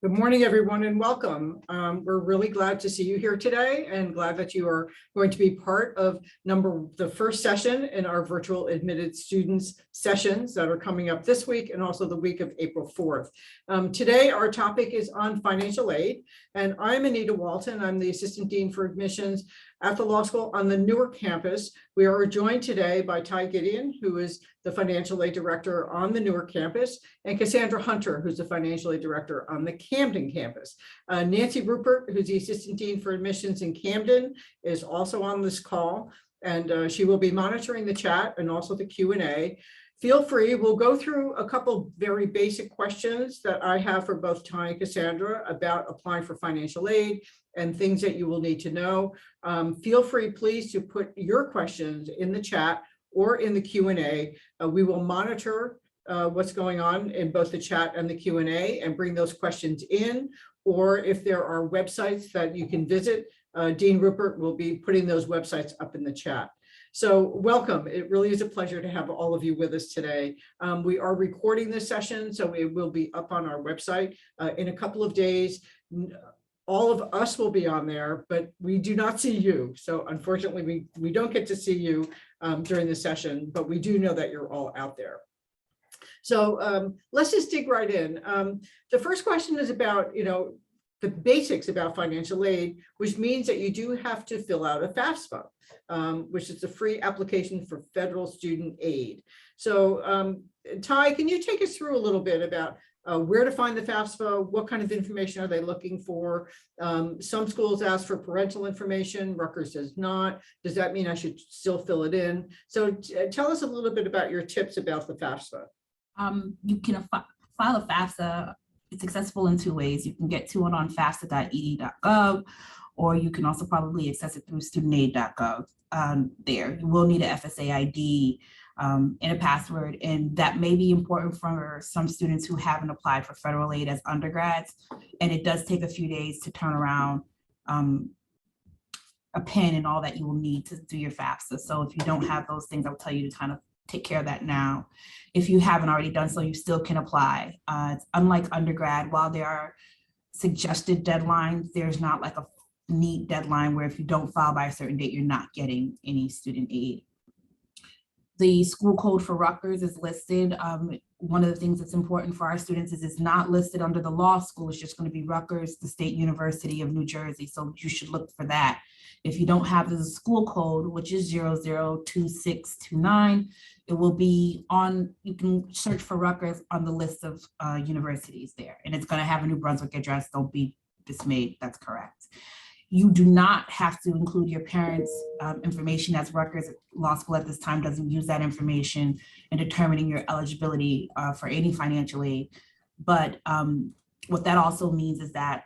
Good morning, everyone, and welcome. We're really glad to see you here today and glad that you are going to be part of the first session in our virtual admitted students sessions that are coming up this week and also the week of April 4th. Today, our topic is on financial aid, and I'm Anita Walton. I'm the Assistant Dean for Admissions at the law school on the Newark campus. We are joined today by Ty Gideon, who is the Financial Aid Director on the Newark campus, and Cassandra Hunter, who's the Financial Aid Director on the Camden campus. Nancy Rupert, who's the Assistant Dean for Admissions in Camden, is also on this call, and she will be monitoring the chat and also the Q&A. Feel free, we'll go through a couple very basic questions that I have for both Ty and Cassandra about applying for financial aid and things that you will need to know. Feel free, please, to put your questions in the chat or in the Q&A. We will monitor what's going on in both the chat and the Q&A and bring those questions in, or if there are websites that you can visit, Dean Rupert will be putting those websites up in the chat. So welcome. It really is a pleasure to have all of you with us today. We are recording this session, so it will be up on our website in a couple of days. All of us will be on there, but we do not see you. So unfortunately, we don't get to see you during the session, but we do know that you're all out there. So let's just dig right in. The first question is about, the basics about financial aid, which means that you do have to fill out a FAFSA, which is a free application for federal student aid. So Ty, can you take us through a little bit about where to find the FAFSA, what kind of information are they looking for? Some schools ask for parental information, Rutgers does not. Does that mean I should still fill it in? So tell us a little bit about your tips about the FAFSA. You can file a FAFSA. It's accessible in two ways. You can get to it on fafsa.ed.gov, or you can also probably access it through studentaid.gov. There, you will need an FSA ID and a password, and that may be important for some students who haven't applied for federal aid as undergrads, and it does take a few days to turn around a PIN and all that you will need to do your FAFSA. So if you don't have those things, I'll tell you to kind of take care of that now. If you haven't already done so, you still can apply. It's unlike undergrad, while there are suggested deadlines, there's not like a neat deadline where if you don't file by a certain date, you're not getting any student aid. The school code for Rutgers is listed. One of the things that's important for our students is it's not listed under the law school. It's just going to be Rutgers, the State University of New Jersey. So you should look for that. If you don't have the school code, which is 002629, it will be on, you can search for Rutgers on the list of universities there. And it's going to have a New Brunswick address. Don't be dismayed. That's correct. You do not have to include your parents' information, as Rutgers Law School at this time doesn't use that information in determining your eligibility for any financial aid. But what that also means is that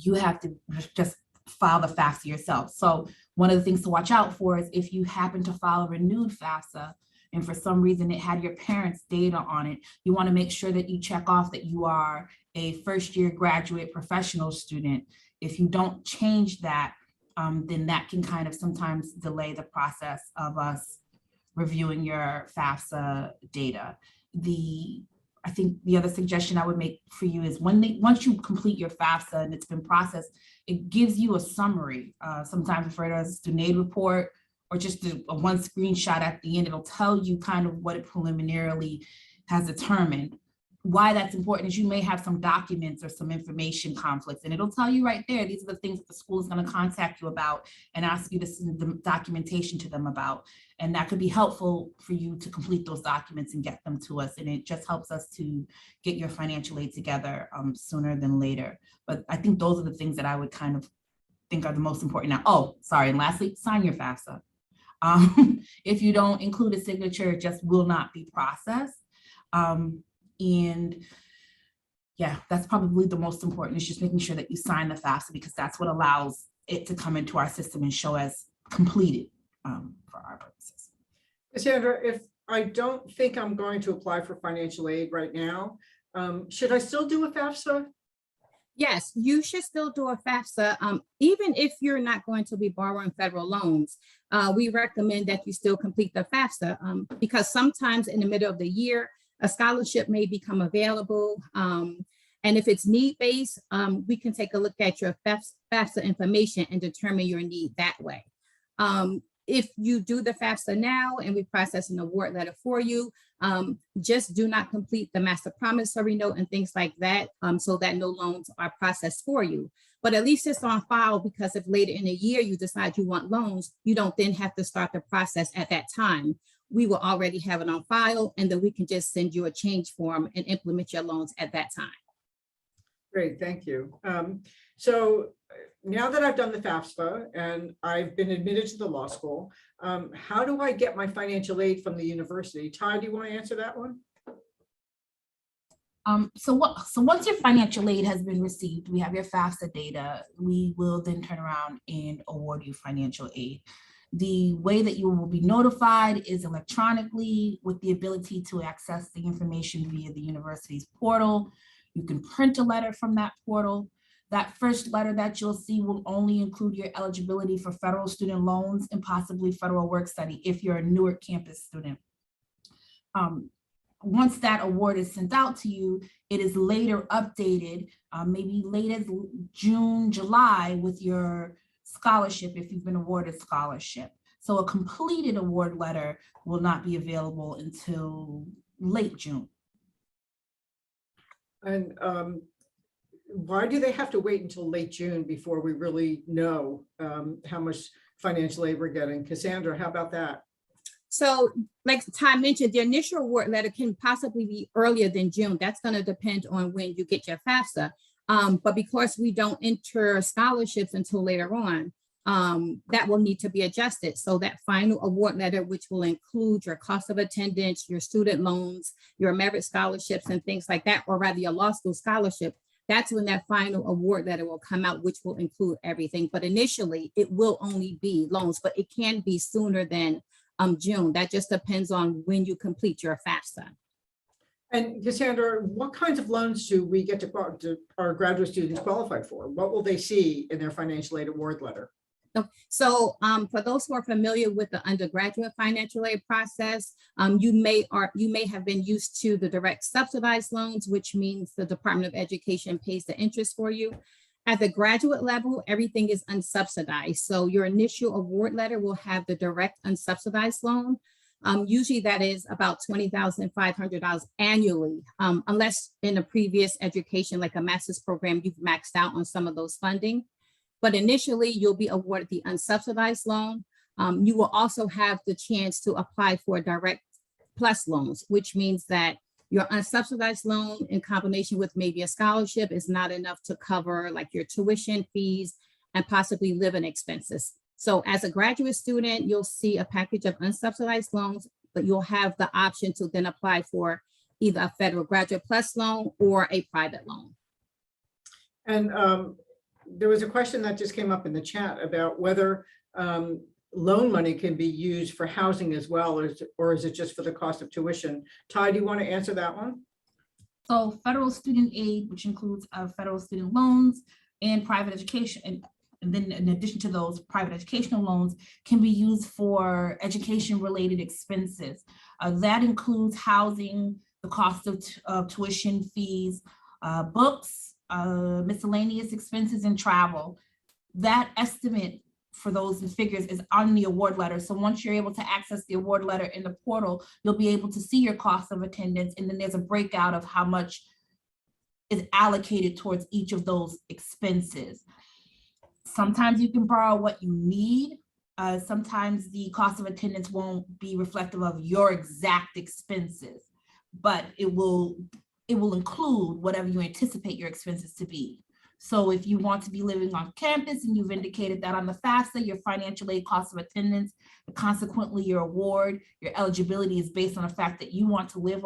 you have to just file the FAFSA yourself. So one of the things to watch out for is if you happen to file a renewed FAFSA and for some reason it had your parents' data on it, you want to make sure that you check off that you are a first-year graduate professional student. If you don't change that, then that can kind of sometimes delay the process of us reviewing your FAFSA data. I think the other suggestion I would make for you is once you complete your FAFSA and it's been processed, it gives you a summary, sometimes referred to as a student aid report, or just a one screenshot at the end. It'll tell you kind of what it preliminarily has determined. Why that's important is you may have some documents or some information conflicts, and it'll tell you right there, these are the things that the school is going to contact you about and ask you to send the documentation to them about. And that could be helpful for you to complete those documents and get them to us. And it just helps us to get your financial aid together sooner than later. But I think those are the things that I would kind of think are the most important now. Oh, sorry. And lastly, sign your FAFSA. If you don't include a signature, it just will not be processed. And yeah, that's probably the most important, is just making sure that you sign the FAFSA, because that's what allows it to come into our system and show as completed for our purposes. Cassandra, if I don't think I'm going to apply for financial aid right now, should I still do a FAFSA? Yes, you should still do a FAFSA. Even if you're not going to be borrowing federal loans, we recommend that you still complete the FAFSA because sometimes in the middle of the year, a scholarship may become available. And if it's need-based, we can take a look at your FAFSA information and determine your need that way. If you do the FAFSA now and we process an award letter for you, just do not complete the master promissory note and things like that, so that no loans are processed for you. But at least it's on file, because if later in the year you decide you want loans, you don't then have to start the process at that time. We will already have it on file, and then we can just send you a change form and implement your loans at that time. Great, thank you. So now that I've done the FAFSA and I've been admitted to the law school, how do I get my financial aid from the university? Ty, do you want to answer that one? So once your financial aid has been received, we have your FAFSA data, we will then turn around and award you financial aid. The way that you will be notified is electronically, with the ability to access the information via the university's portal. You can print a letter from that portal. That first letter that you'll see will only include your eligibility for federal student loans and possibly federal work study if you're a Newark campus student. Once that award is sent out to you, it is later updated, maybe late as June, July, with your scholarship if you've been awarded scholarship. So a completed award letter will not be available until late June. And why do they have to wait until late June before we really know how much financial aid we're getting? Cassandra, how about that? So like Ty mentioned, the initial award letter can possibly be earlier than June. That's going to depend on when you get your FAFSA. But because we don't enter scholarships until later on, that will need to be adjusted. So that final award letter, which will include your cost of attendance, your student loans, your merit scholarships and things like that, or rather your law school scholarship, that's when that final award letter will come out, which will include everything. But initially it will only be loans, but it can be sooner than June. That just depends on when you complete your FAFSA. And Cassandra, what kinds of loans do we get to our graduate students qualify for? What will they see in their financial aid award letter? So for those who are familiar with the undergraduate financial aid process, you may have been used to the direct subsidized loans, which means the Department of Education pays the interest for you. At the graduate level, everything is unsubsidized. So your initial award letter will have the direct unsubsidized loan. Usually that is about $20,500 annually, unless in a previous education, like a master's program, you've maxed out on some of those funding. But initially you'll be awarded the unsubsidized loan. You will also have the chance to apply for direct plus loans, which means that your unsubsidized loan in combination with maybe a scholarship is not enough to cover like your tuition fees and possibly living expenses. So as a graduate student, you'll see a package of unsubsidized loans, but you'll have the option to then apply for either a federal graduate plus loan or a private loan. And there was a question that just came up in the chat about whether loan money can be used for housing as well, or is it just for the cost of tuition? Ty, do you want to answer that one? So federal student aid, which includes federal student loans and private education, and then in addition to those, private educational loans can be used for education related expenses. That includes housing, the cost of tuition fees, books, miscellaneous expenses and travel. That estimate for those figures is on the award letter. So once you're able to access the award letter in the portal, you'll be able to see your cost of attendance, and then there's a breakout of how much is allocated towards each of those expenses. Sometimes you can borrow what you need. Sometimes the cost of attendance won't be reflective of your exact expenses, but it will include whatever you anticipate your expenses to be. So if you want to be living on campus and you've indicated that on the FAFSA, your financial aid cost of attendance, and consequently your award, your eligibility is based on the fact that you want to live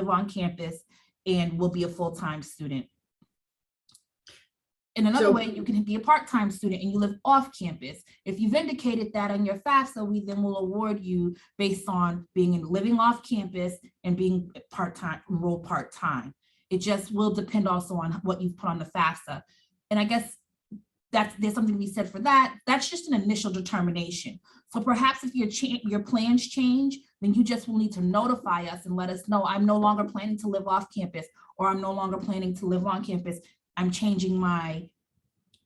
on campus and will be a full-time student. In another way, you can be a part-time student and you live off campus. If you've indicated that on your FAFSA, we then will award you based on living off campus and being part-time, enrolled part-time. It just will depend also on what you've put on the FAFSA. And I guess there's something to be said for that. That's just an initial determination. So perhaps if your plans change, then you just will need to notify us and let us know, I'm no longer planning to live off campus, or I'm no longer planning to live on campus. I'm changing my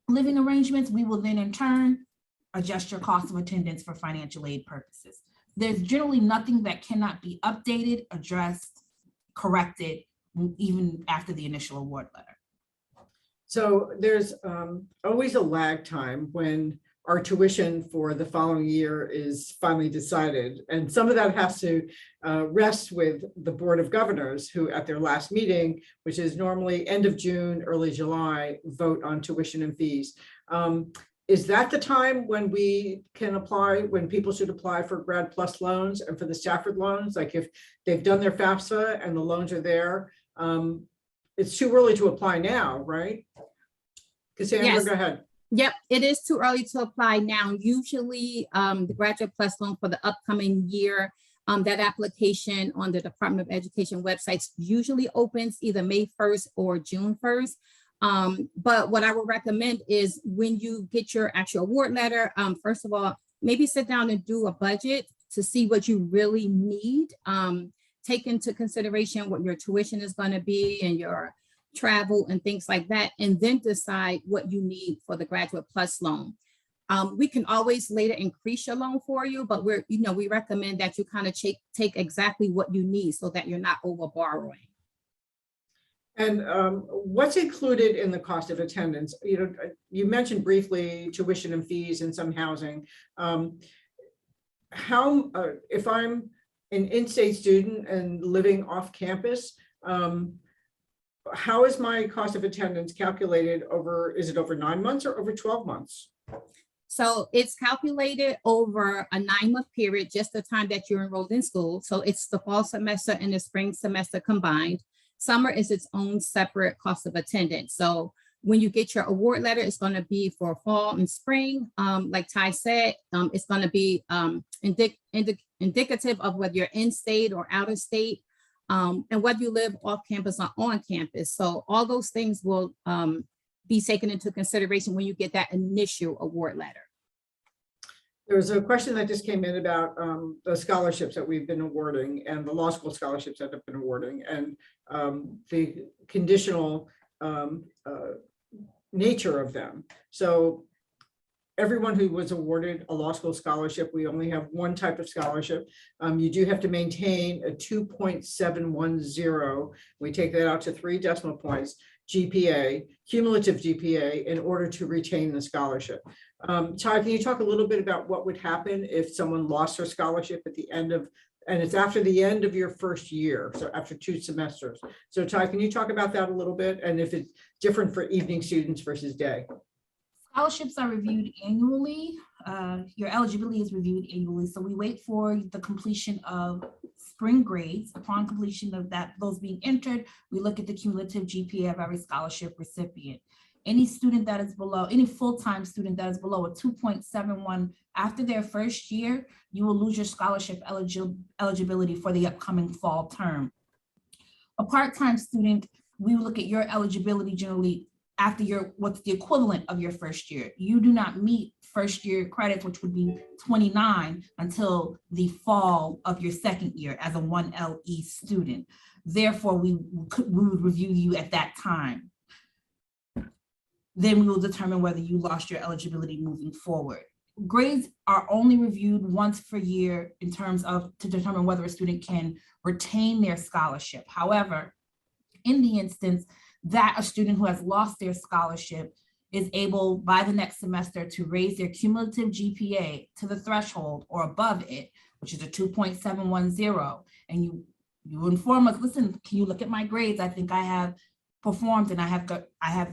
living arrangements. We will then in turn adjust your cost of attendance for financial aid purposes. There's generally nothing that cannot be updated, addressed, corrected, even after the initial award letter. So there's always a lag time when our tuition for the following year is finally decided. And some of that has to rest with the Board of Governors, who at their last meeting, which is normally end of June, early July, vote on tuition and fees. Is that the time when we can apply, when people should apply for Grad Plus loans and for the Stafford loans? Like if they've done their FAFSA and the loans are there, it's too early to apply now, right? Cassandra, Yes. go ahead. Yep, it is too early to apply now. Usually the Graduate Plus loan for the upcoming year, that application on the Department of Education websites usually opens either May 1st or June 1st. But what I would recommend is when you get your actual award letter, first of all, maybe sit down and do a budget to see what you really need. Take into consideration what your tuition is going to be and your travel and things like that, and then decide what you need for the Graduate Plus loan. We can always later increase your loan for you, but we recommend that you kind of take exactly what you need so that you're not over borrowing. And what's included in the cost of attendance? You mentioned briefly tuition and fees and some housing. If I'm an in-state student and living off campus, how is my cost of attendance calculated over, is it over 9 months or over 12 months? So it's calculated over a 9-month period, just the time that you're enrolled in school. So it's the fall semester and the spring semester combined. Summer is its own separate cost of attendance. So when you get your award letter, it's going to be for fall and spring. Like Ty said, it's going to be indicative of whether you're in state or out of state, and whether you live off campus or on campus. So all those things will be taken into consideration when you get that initial award letter. There's a question that just came in about the scholarships that we've been awarding and the law school scholarships that have been awarding, and the conditional nature of them. So everyone who was awarded a law school scholarship, we only have one type of scholarship. You do have to maintain a 2.710. We take that out to 3 decimal points, GPA, cumulative GPA, in order to retain the scholarship. Ty, can you talk a little bit about what would happen if someone lost their scholarship at the end of, and it's after the end of your first year, so after 2 semesters. So Ty, can you talk about that a little bit, and if it's different for evening students versus day? Scholarships are reviewed annually. Your eligibility is reviewed annually. So we wait for the completion of spring grades. Upon completion of those being entered, we look at the cumulative GPA of every scholarship recipient. Any student that is below, any full-time student that is below a 2.71 after their first year, you will lose your scholarship eligibility for the upcoming fall term. A part-time student, we will look at your eligibility generally after what's the equivalent of your first year. You do not meet first year credits, which would be 29, until the fall of your second year as a 1LE student. Therefore, we would review you at that time. Then we will determine whether you lost your eligibility moving forward. Grades are only reviewed once per year in terms of to determine whether a student can retain their scholarship. However, in the instance that a student who has lost their scholarship is able by the next semester to raise their cumulative GPA to the threshold or above it, which is a 2.710, and you inform us, listen, can you look at my grades? I think I have performed and I have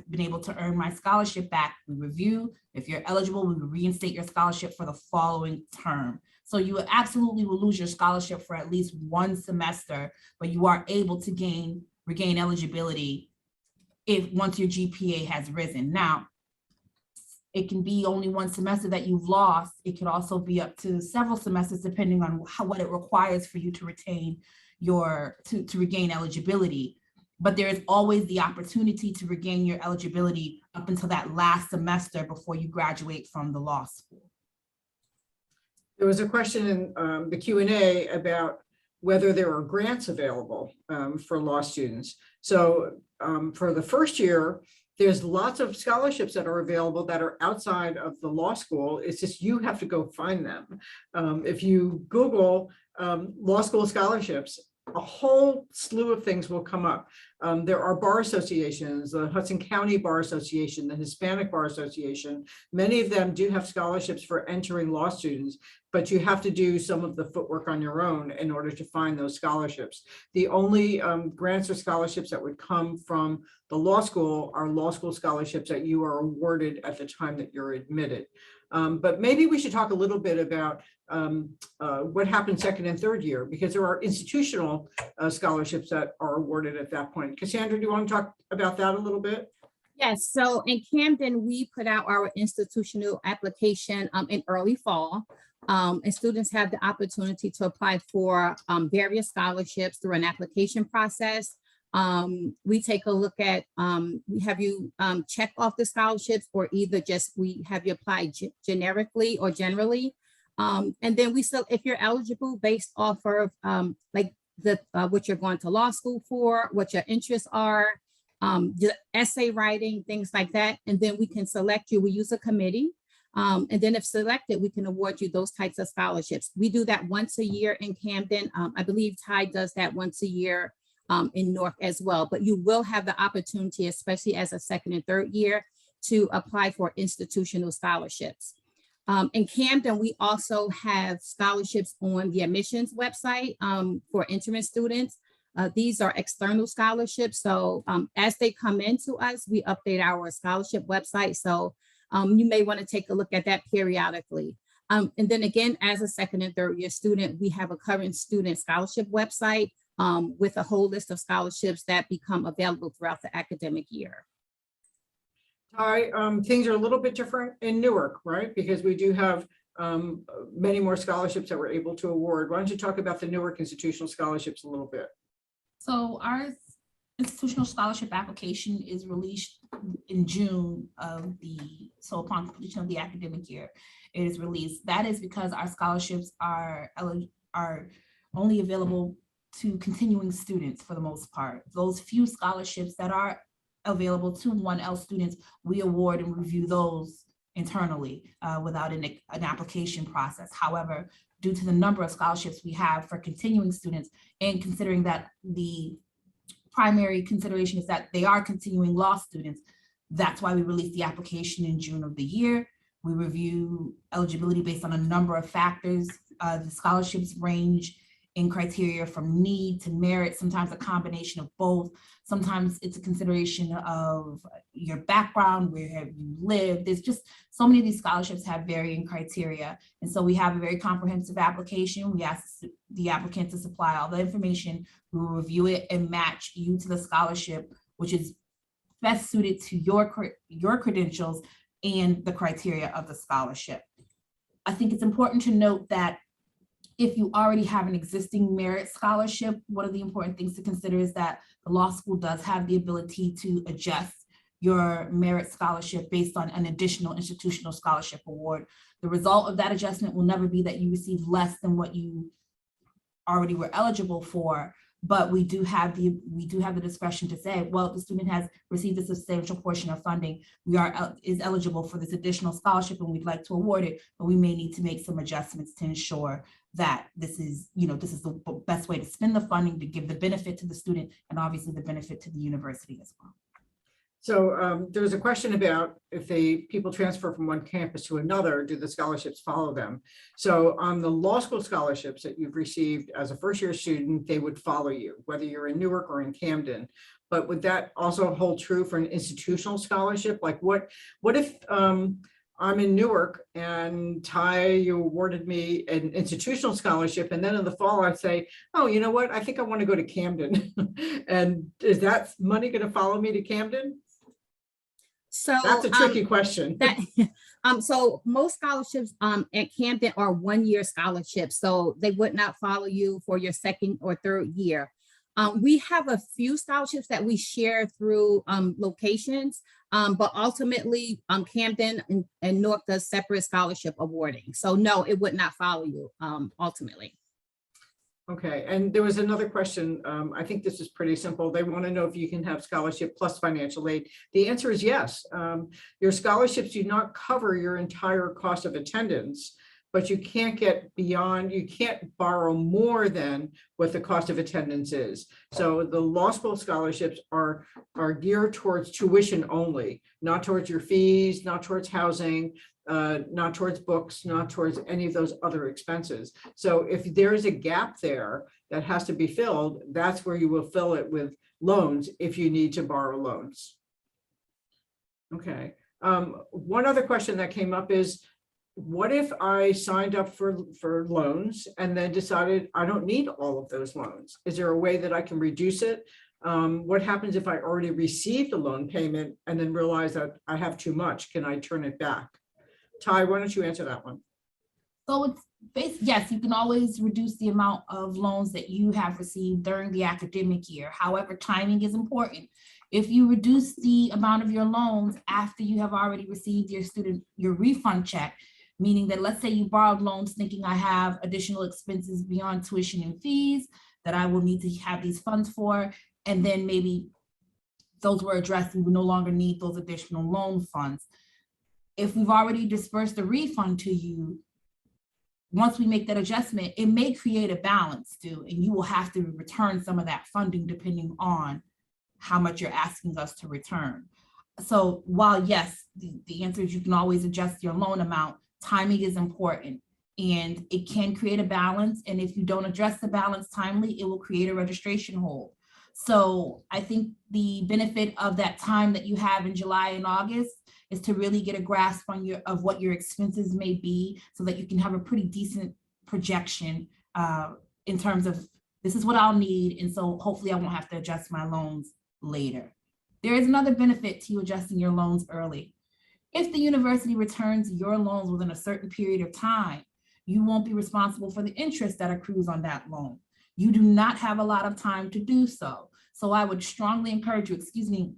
been able to earn my scholarship back. We review. If you're eligible, we will reinstate your scholarship for the following term. So you absolutely will lose your scholarship for at least 1 semester, but you are able to regain eligibility once your GPA has risen. Now, it can be only 1 semester that you've lost. It could also be up to several semesters, depending on what it requires for you to retain to regain eligibility. But there is always the opportunity to regain your eligibility up until that last semester before you graduate from the law school. There was a question in the Q&A about whether there are grants available for law students. So for the first year, there's lots of scholarships that are available that are outside of the law school. It's just you have to go find them. If you Google law school scholarships, a whole slew of things will come up. There are bar associations, the Hudson County Bar Association, the Hispanic Bar Association. Many of them do have scholarships for entering law students, but you have to do some of the footwork on your own in order to find those scholarships. The only grants or scholarships that would come from the law school are law school scholarships that you are awarded at the time that you're admitted. But maybe we should talk a little bit about what happened second and third year, because there are institutional scholarships that are awarded at that point. Cassandra, do you want to talk about that a little bit? Yes, so in Camden, we put out our institutional application in early fall. And students have the opportunity to apply for various scholarships through an application process. We take a look at, we have you check off the scholarships, or either just we have you apply generically or generally. And then if you're eligible based off of like what you're going to law school for, what your interests are, the essay writing, things like that. And then we can select you. We use a committee. And then if selected, we can award you those types of scholarships. We do that once a year in Camden. I believe Ty does that once a year in Newark as well. But you will have the opportunity, especially as a second and third year, to apply for institutional scholarships. In Camden, we also have scholarships on the admissions website for interim students. These are external scholarships. So as they come into us, we update our scholarship website. So you may want to take a look at that periodically. And then again, as a second and third year student, we have a current student scholarship website with a whole list of scholarships that become available throughout the academic year. Ty, things are a little bit different in Newark, right? Because we do have many more scholarships that we're able to award. Why don't you talk about the Newark institutional scholarships a little bit? So our institutional scholarship application is released in June so upon completion of the academic year, it is released. That is because our scholarships are only available to continuing students for the most part. Those few scholarships that are available to 1L students, we award and review those internally without an application process. However, due to the number of scholarships we have for continuing students, and considering that the primary consideration is that they are continuing law students, that's why we released the application in June of the year. We review eligibility based on a number of factors. The scholarships range in criteria from need to merit, sometimes a combination of both. Sometimes it's a consideration of your background, where have you lived. There's just so many of these scholarships have varying criteria. And so we have a very comprehensive application. We ask the applicant to supply all the information. We will review it and match you to the scholarship, which is best suited to your credentials and the criteria of the scholarship. I think it's important to note that if you already have an existing merit scholarship, one of the important things to consider is that the law school does have the ability to adjust your merit scholarship based on an additional institutional scholarship award. The result of that adjustment will never be that you receive less than what you already were eligible for, but we do have the discretion to say, well, the student has received a substantial portion of funding, is eligible for this additional scholarship, and we'd like to award it, but we may need to make some adjustments to ensure that this is the best way to spend the funding to give the benefit to the student and obviously the benefit to the university as well. So there was a question about if people transfer from one campus to another, do the scholarships follow them? So on the law school scholarships that you've received as a first year student, they would follow you, whether you're in Newark or in Camden. But would that also hold true for an institutional scholarship? Like what if I'm in Newark and Ty, you awarded me an institutional scholarship, and then in the fall I say, oh, you know what, I think I want to go to Camden. And is that money going to follow me to Camden? So that's a tricky question. So most scholarships at Camden are 1 year scholarships, so they would not follow you for your second or third year. We have a few scholarships that we share through locations, but ultimately Camden and North does separate scholarship awarding. So no, it would not follow you ultimately. Okay, and there was another question. I think this is pretty simple. They want to know if you can have scholarship plus financial aid. The answer is yes. Your scholarships do not cover your entire cost of attendance, but you can't get beyond, you can't borrow more than what the cost of attendance is. So the law school scholarships are geared towards tuition only, not towards your fees, not towards housing, not towards books, not towards any of those other expenses. So if there is a gap there that has to be filled, that's where you will fill it with loans if you need to borrow loans. Okay. One other question that came up is, what if I signed up for loans and then decided I don't need all of those loans? Is there a way that I can reduce it? What happens if I already received a loan payment and then realize that I have too much? Can I turn it back? Ty, why don't you answer that one? So it's yes, you can always reduce the amount of loans that you have received during the academic year. However, timing is important. If you reduce the amount of your loans after you have already received your refund check, meaning that let's say you borrowed loans thinking I have additional expenses beyond tuition and fees that I will need to have these funds for, and then maybe those were addressed and we no longer need those additional loan funds. If we've already dispersed the refund to you, once we make that adjustment, it may create a balance too, and you will have to return some of that funding depending on how much you're asking us to return. So while yes, the answer is you can always adjust your loan amount, timing is important and it can create a balance. And if you don't address the balance timely, it will create a registration hold. So I think the benefit of that time that you have in July and August is to really get a grasp on of what your expenses may be so that you can have a pretty decent projection in terms of this is what I'll need. And so hopefully I won't have to adjust my loans later. There is another benefit to you adjusting your loans early. If the university returns your loans within a certain period of time, you won't be responsible for the interest that accrues on that loan. You do not have a lot of time to do so. So I would strongly encourage you,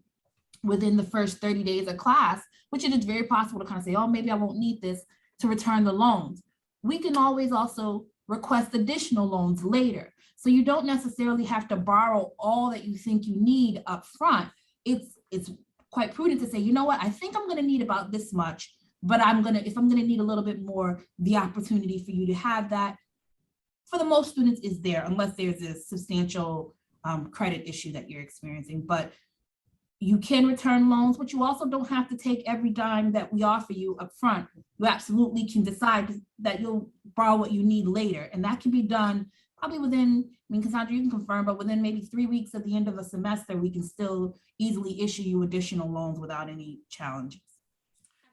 within the first 30 days of class, which it is very possible to kind of say, oh, maybe I won't need this, to return the loans. We can always also request additional loans later. So you don't necessarily have to borrow all that you think you need up front. It's quite prudent to say, you know what, I think I'm going to need about this much, but if I'm going to need a little bit more, the opportunity for you to have that for the most students is there, unless there's a substantial credit issue that you're experiencing. But you can return loans, but you also don't have to take every dime that we offer you up front. You absolutely can decide that you'll borrow what you need later. And that can be done probably within, Cassandra, you can confirm, but within maybe 3 weeks at the end of a semester, we can still easily issue you additional loans without any challenges.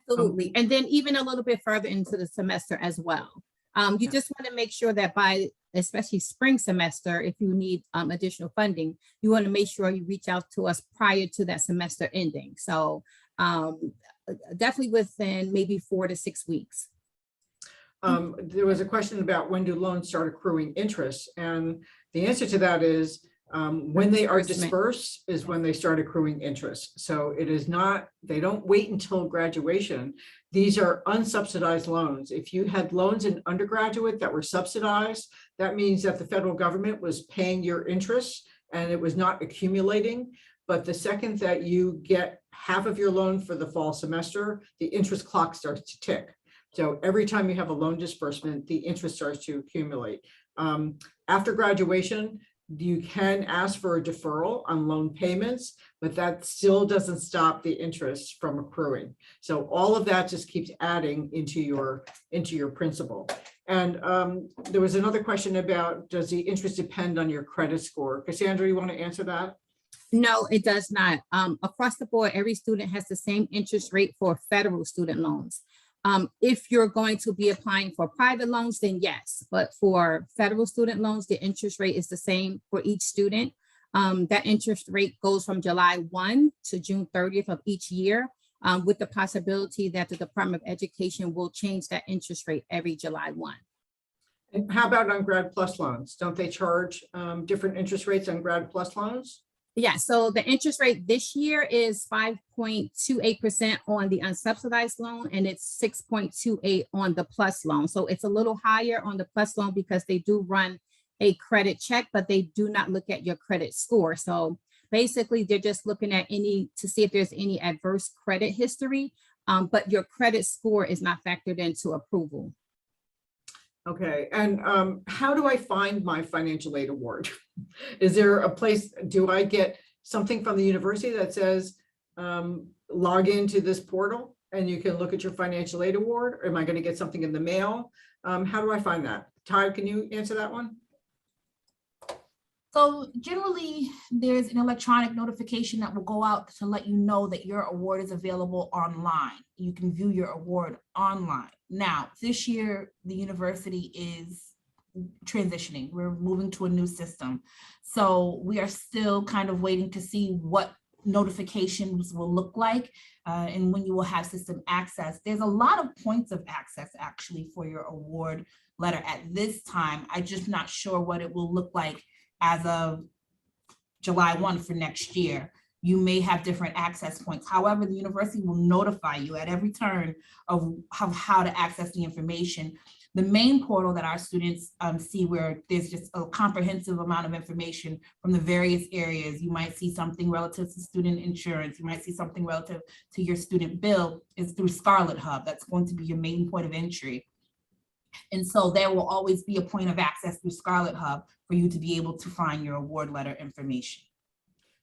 Absolutely. And then even a little bit further into the semester as well. You just want to make sure that by, especially spring semester, if you need additional funding, you want to make sure you reach out to us prior to that semester ending. So definitely within maybe 4 to 6 weeks. There was a question about when do loans start accruing interest, and the answer to that is when they are dispersed is when they start accruing interest. So it is not, they don't wait until graduation. These are unsubsidized loans. If you had loans in undergraduate that were subsidized, that means that the federal government was paying your interest and it was not accumulating. But the second that you get half of your loan for the fall semester, the interest clock starts to tick. So every time you have a loan disbursement, the interest starts to accumulate. After graduation, you can ask for a deferral on loan payments, but that still doesn't stop the interest from accruing. So all of that just keeps adding into your principal. And there was another question about, does the interest depend on your credit score? Cassandra, you want to answer that? No, it does not. Across the board, every student has the same interest rate for federal student loans. If you're going to be applying for private loans, then yes, but for federal student loans, the interest rate is the same for each student. That interest rate goes from July 1 to June 30th of each year, with the possibility that the Department of Education will change that interest rate every July 1. And how about on Grad Plus loans? Don't they charge different interest rates on Grad Plus loans? Yeah, so the interest rate this year is 5.28% on the unsubsidized loan, and it's 6.28 on the plus loan. So it's a little higher on the plus loan because they do run a credit check, but they do not look at your credit score. So basically, they're just looking at to see if there's any adverse credit history, but your credit score is not factored into approval. Okay, and how do I find my financial aid award? Is there a place, do I get something from the university that says, log into this portal and you can look at your financial aid award? Or am I going to get something in the mail? How do I find that? Ty, can you answer that one? So generally, there's an electronic notification that will go out to let you know that your award is available online. You can view your award online. Now, this year, the university is transitioning. We're moving to a new system. So we are still kind of waiting to see what notifications will look like and when you will have system access. There's a lot of points of access actually for your award letter at this time. I'm just not sure what it will look like as of July 1 for next year. You may have different access points. However, the university will notify you at every turn of how to access the information. The main portal that our students see, where there's just a comprehensive amount of information from the various areas. You might see something relative to student insurance. You might see something relative to your student bill, is through Scarlet Hub. That's going to be your main point of entry. And so there will always be a point of access through Scarlet Hub for you to be able to find your award letter information.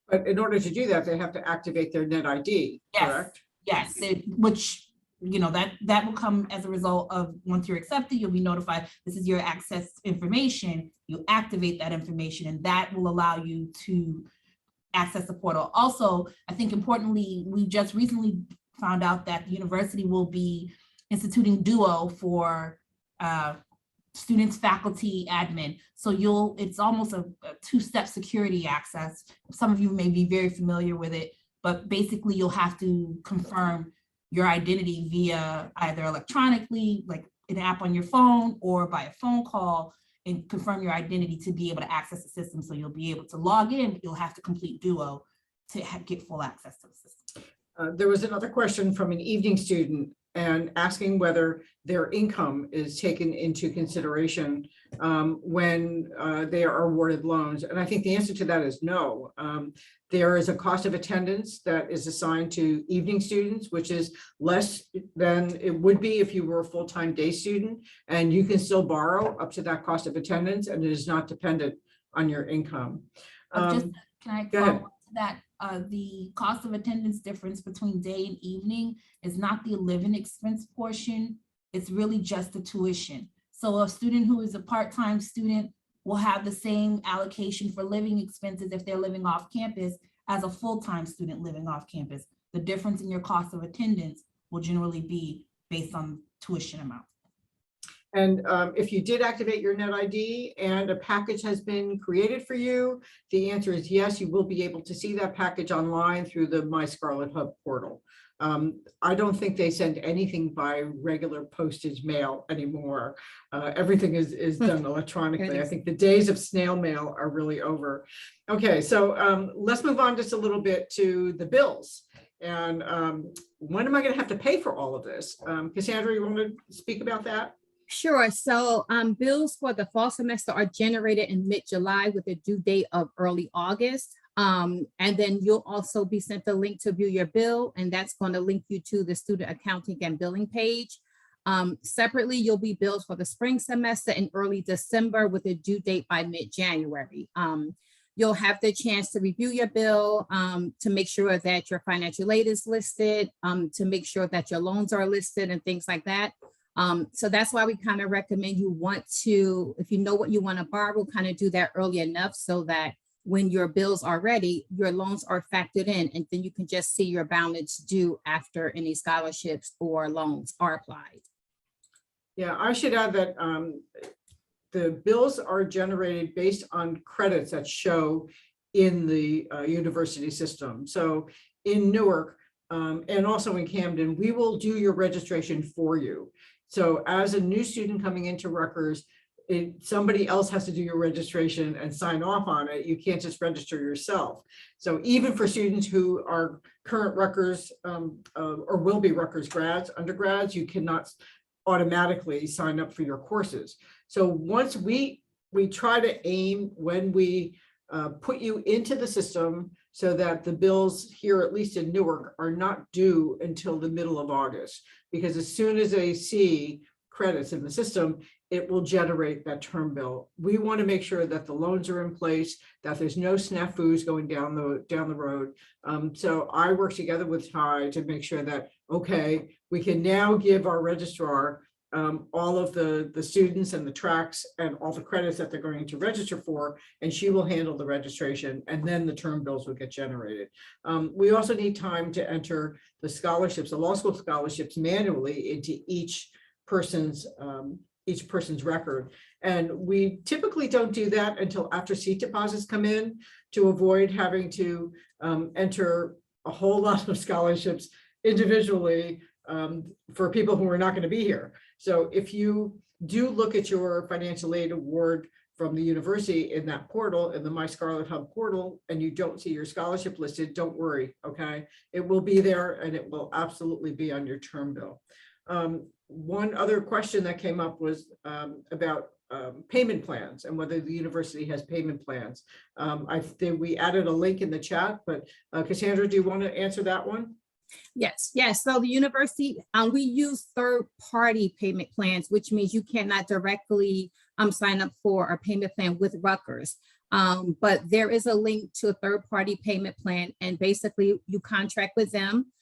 But in order to do that, they have to activate their net ID, correct? Yes, which, you know, that will come as a result of once you're accepted, you'll be notified, this is your access information, you activate that information, and that will allow you to access the portal. Also, I think importantly, we just recently found out that the university will be instituting Duo for students, faculty, admin. So it's almost a two-step security access. Some of you may be very familiar with it, but basically you'll have to confirm your identity via either electronically, like an app on your phone, or by a phone call, and confirm your identity to be able to access the system. So you'll be able to log in, but you'll have to complete Duo to get full access to the system. There was another question from an evening student and asking whether their income is taken into consideration when they are awarded loans. And I think the answer to that is no. There is a cost of attendance that is assigned to evening students, which is less than it would be if you were a full-time day student, and you can still borrow up to that cost of attendance, and it is not dependent on your income. Can I go ahead. follow up to that? The cost of attendance difference between day and evening is not the living expense portion. It's really just the tuition. So a student who is a part-time student will have the same allocation for living expenses if they're living off campus as a full-time student living off campus. The difference in your cost of attendance will generally be based on tuition amount. And if you did activate your net ID and a package has been created for you, the answer is yes, you will be able to see that package online through the My Scarlet Hub portal. I don't think they send anything by regular postage mail anymore. Everything is done electronically. I think the days of snail mail are really over. Okay, so let's move on just a little bit to the bills. And when am I going to have to pay for all of this? Cassandra, you want to speak about that? Sure. So bills for the fall semester are generated in mid-July with a due date of early August. And then you'll also be sent a link to view your bill, and that's going to link you to the student accounting and billing page. Separately, you'll be billed for the spring semester in early December with a due date by mid-January. You'll have the chance to review your bill, to make sure that your financial aid is listed, to make sure that your loans are listed and things like that. So that's why we kind of recommend you want to, if you know what you want to borrow, kind of do that early enough so that when your bills are ready, your loans are factored in, and then you can just see your balance due after any scholarships or loans are applied. Yeah, I should add that the bills are generated based on credits that show in the university system. So in Newark and also in Camden, we will do your registration for you. So as a new student coming into Rutgers, somebody else has to do your registration and sign off on it. You can't just register yourself. So even for students who are current Rutgers or will be Rutgers grads, undergrads, you cannot automatically sign up for your courses. So once we try to aim when we put you into the system so that the bills here, at least in Newark, are not due until the middle of August, because as soon as they see credits in the system, it will generate that term bill. We want to make sure that the loans are in place, that there's no snafus going down the road. So I work together with Ty to make sure that, okay, we can now give our registrar all of the students and the tracks and all the credits that they're going to register for, and she will handle the registration, and then the term bills will get generated. We also need time to enter the scholarships, the law school scholarships, manually into each person's record. And we typically don't do that until after seat deposits come in, to avoid having to enter a whole lot of scholarships individually for people who are not going to be here. So if you do look at your financial aid award from the university in that portal, in the My Scarlet Hub portal, and you don't see your scholarship listed, don't worry, okay? It will be there, and it will absolutely be on your term bill. One other question that came up was about payment plans and whether the university has payment plans. I think we added a link in the chat, but Cassandra, do you want to answer that one? Yes. So the university, we use third-party payment plans, which means you cannot directly sign up for a payment plan with Rutgers. But there is a link to a third-party payment plan, and basically you contract with them.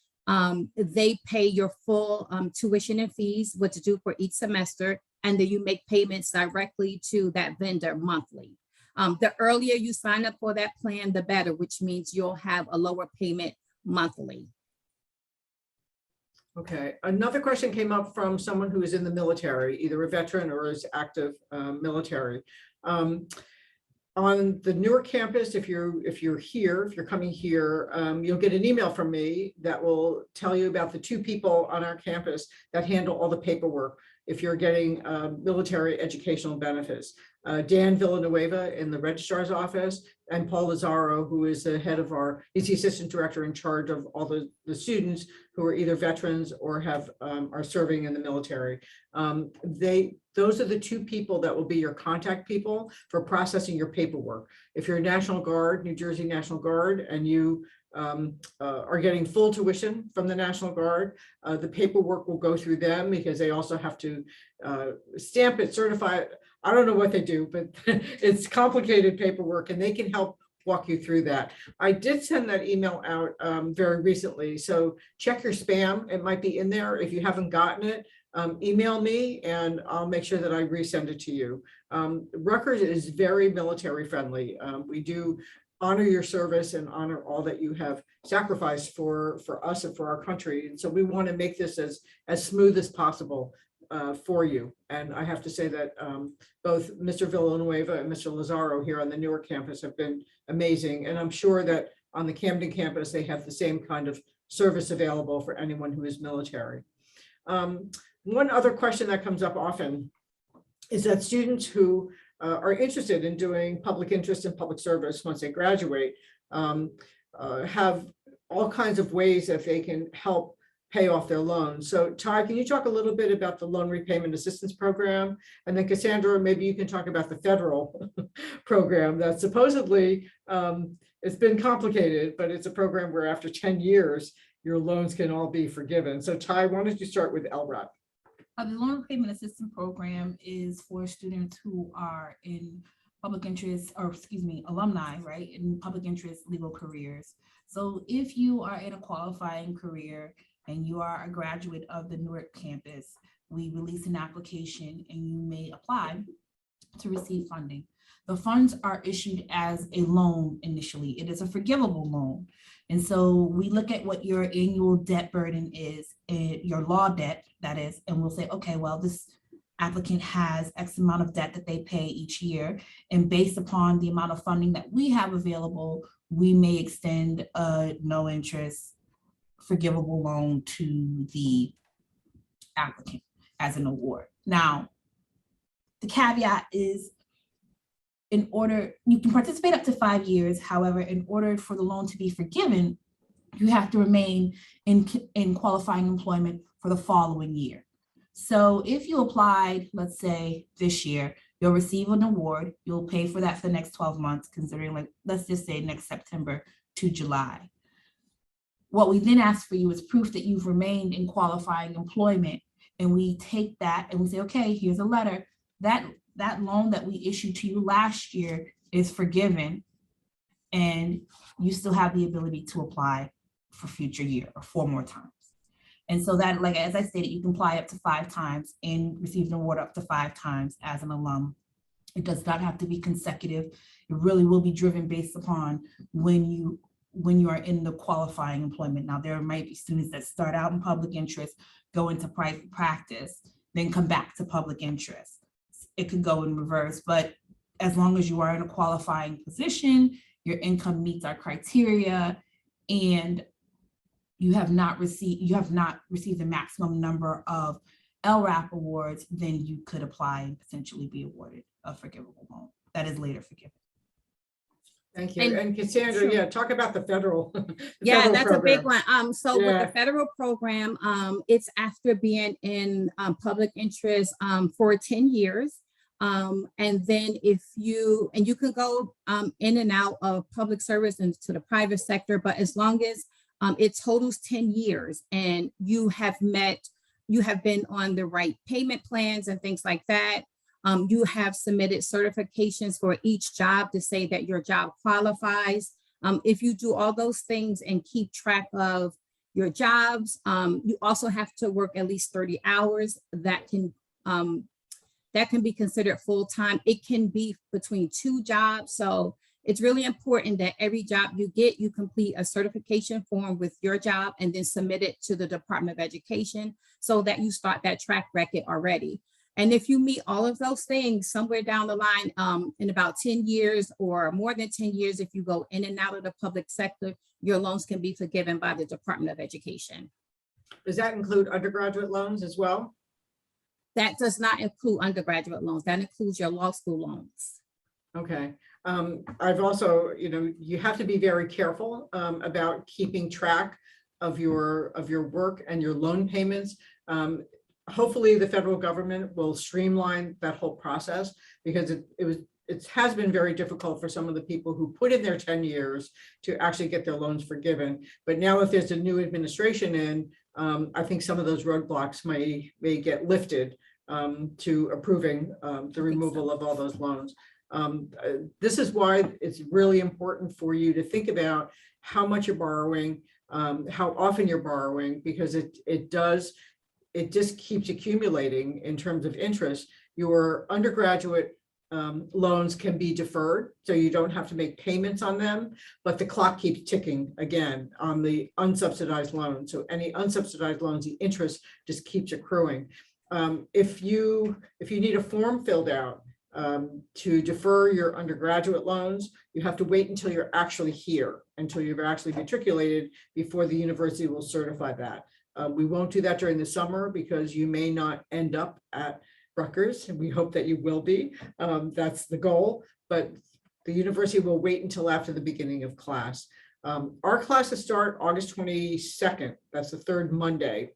They pay your full tuition and fees, what to do for each semester, and then you make payments directly to that vendor monthly. The earlier you sign up for that plan, the better, which means you'll have a lower payment monthly. Okay, another question came up from someone who is in the military, either a veteran or is active military. On the Newark campus, if you're coming here, you'll get an email from me that will tell you about the 2 people on our campus that handle all the paperwork if you're getting military educational benefits. Dan Villanueva in the registrar's office, and Paul Lazaro, who is the head of he's the assistant director in charge of all the students who are either veterans or are serving in the military. Those are the 2 people that will be your contact people for processing your paperwork. If you're a National Guard, New Jersey National Guard, and you are getting full tuition from the National Guard, the paperwork will go through them, because they also have to stamp it, certify it. I don't know what they do, but it's complicated paperwork, and they can help walk you through that. I did send that email out very recently, so check your spam. It might be in there. If you haven't gotten it, email me and I'll make sure that I resend it to you. Rutgers is very military friendly. We do honor your service and honor all that you have sacrificed for us and for our country. And so we want to make this as smooth as possible for you. And I have to say that both Mr. Villanueva and Mr. Lazaro here on the Newark campus have been amazing. And I'm sure that on the Camden campus, they have the same kind of service available for anyone who is military. One other question that comes up often is that students who are interested in doing public interest and public service once they graduate have all kinds of ways that they can help pay off their loans. So Ty, can you talk a little bit about the loan repayment assistance program? And then Cassandra, maybe you can talk about the federal program that supposedly it's been complicated, but it's a program where after 10 years, your loans can all be forgiven. So Ty, why don't you start with LRAP? The loan repayment assistance program is for students who are in public interest, or excuse me, alumni, right, in public interest legal careers. So if you are in a qualifying career and you are a graduate of the Newark campus, we release an application and you may apply to receive funding. The funds are issued as a loan initially. It is a forgivable loan. And so we look at what your annual debt burden is, your law debt, that is, and we'll say, okay, well, this applicant has X amount of debt that they pay each year. And based upon the amount of funding that we have available, we may extend a no interest forgivable loan to the applicant as an award. Now, The caveat is, in order, you can participate up to 5 years. However, in order for the loan to be forgiven, you have to remain in qualifying employment for the following year. So if you applied, let's say this year, you'll receive an award, you'll pay for that for the next 12 months, considering, like, let's just say next September to July. What we then ask for you is proof that you've remained in qualifying employment. And we take that and we say, okay, here's a letter. That loan that we issued to you last year is forgiven, and you still have the ability to apply for future year or 4 more times. And so that, like, as I stated, you can apply up to 5 times and receive an award up to 5 times as an alum. It does not have to be consecutive. It really will be driven based upon when you are in the qualifying employment. Now, there might be students that start out in public interest, go into private practice, then come back to public interest. It could go in reverse, but as long as you are in a qualifying position, your income meets our criteria, and you have not received the maximum number of LRAP awards, then you could apply and potentially be awarded a forgivable loan that is later forgiven. Thank you. And Cassandra, Sure. yeah, talk about the federal. Yeah, federal that's program. a big one. So with the federal program, it's after being in public interest for 10 years. And then you can go in and out of public service into the private sector, but as long as it totals 10 years and you have been on the right payment plans and things like that, you have submitted certifications for each job to say that your job qualifies. If you do all those things and keep track of your jobs, you also have to work at least 30 hours. That can be considered full-time. It can be between 2 jobs. So it's really important that every job you get, you complete a certification form with your job and then submit it to the Department of Education so that you start that track record already. And if you meet all of those things somewhere down the line, in about 10 years or more than 10 years, if you go in and out of the public sector, your loans can be forgiven by the Department of Education. Does that include undergraduate loans as well? That does not include undergraduate loans. That includes your law school loans. Okay. I've also, you have to be very careful about keeping track of your work and your loan payments. Hopefully the federal government will streamline that whole process, because it has been very difficult for some of the people who put in their 10 years to actually get their loans forgiven. But now if there's a new administration in, I think some of those roadblocks may get lifted to approving the removal of all those loans. This is why it's really important for you to think about how much you're borrowing, how often you're borrowing, because it just keeps accumulating in terms of interest. Your undergraduate loans can be deferred, so you don't have to make payments on them, but the clock keeps ticking again on the unsubsidized loans. So any unsubsidized loans, the interest just keeps accruing. If you need a form filled out to defer your undergraduate loans, you have to wait until you're actually here, until you've actually matriculated, before the university will certify that. We won't do that during the summer because you may not end up at Rutgers, and we hope that you will be. That's the goal, but the university will wait until after the beginning of class. Our classes start August 22nd. That's the 3rd Monday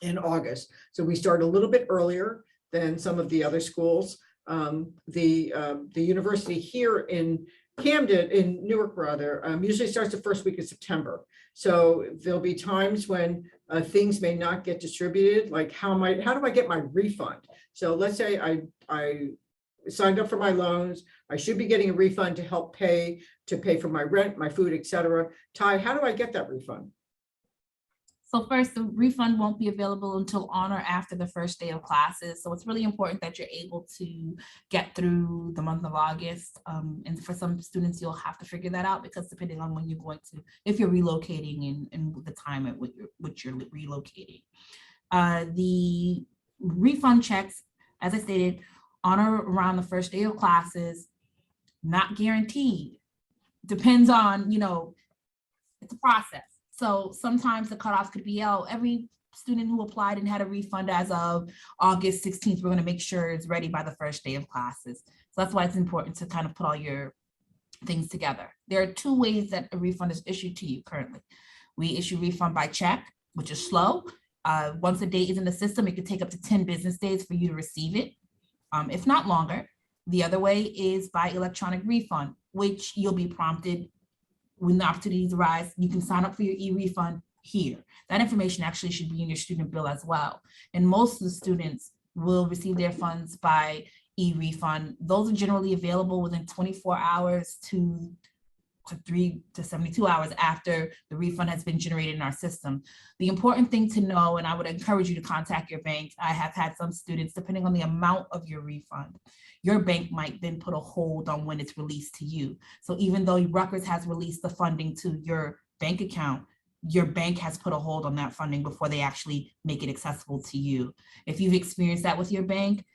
in August. So we start a little bit earlier than some of the other schools. The university here in Camden, in Newark rather, usually starts the first week of September. So there'll be times when things may not get distributed, like how do I get my refund? So let's say I signed up for my loans, I should be getting a refund to help pay for my rent, my food, etc. Ty, how do I get that refund? So first, the refund won't be available until on or after the first day of classes. So it's really important that you're able to get through the month of August. And for some students, you'll have to figure that out, because depending on when you're going to, if you're relocating and the time at which you're relocating. The refund checks, as I stated, on or around the first day of classes, not guaranteed. Depends on, it's a process. So sometimes the cutoff could be every student who applied and had a refund as of August 16th, we're going to make sure it's ready by the first day of classes. So that's why it's important to kind of put all your things together. There are two ways that a refund is issued to you currently. We issue refund by check, which is slow. Once a date is in the system, it could take up to 10 business days for you to receive it, if not longer. The other way is by electronic refund, which you'll be prompted when the opportunities arise. You can sign up for your e-refund here. That information actually should be in your student bill as well. And most of the students will receive their funds by e-refund. Those are generally available within 24 hours to 3 to 72 hours after the refund has been generated in our system. The important thing to know, and I would encourage you to contact your bank. I have had some students, depending on the amount of your refund, your bank might then put a hold on when it's released to you. So even though Rutgers has released the funding to your bank account, your bank has put a hold on that funding before they actually make it accessible to you. If you've experienced that with your bank,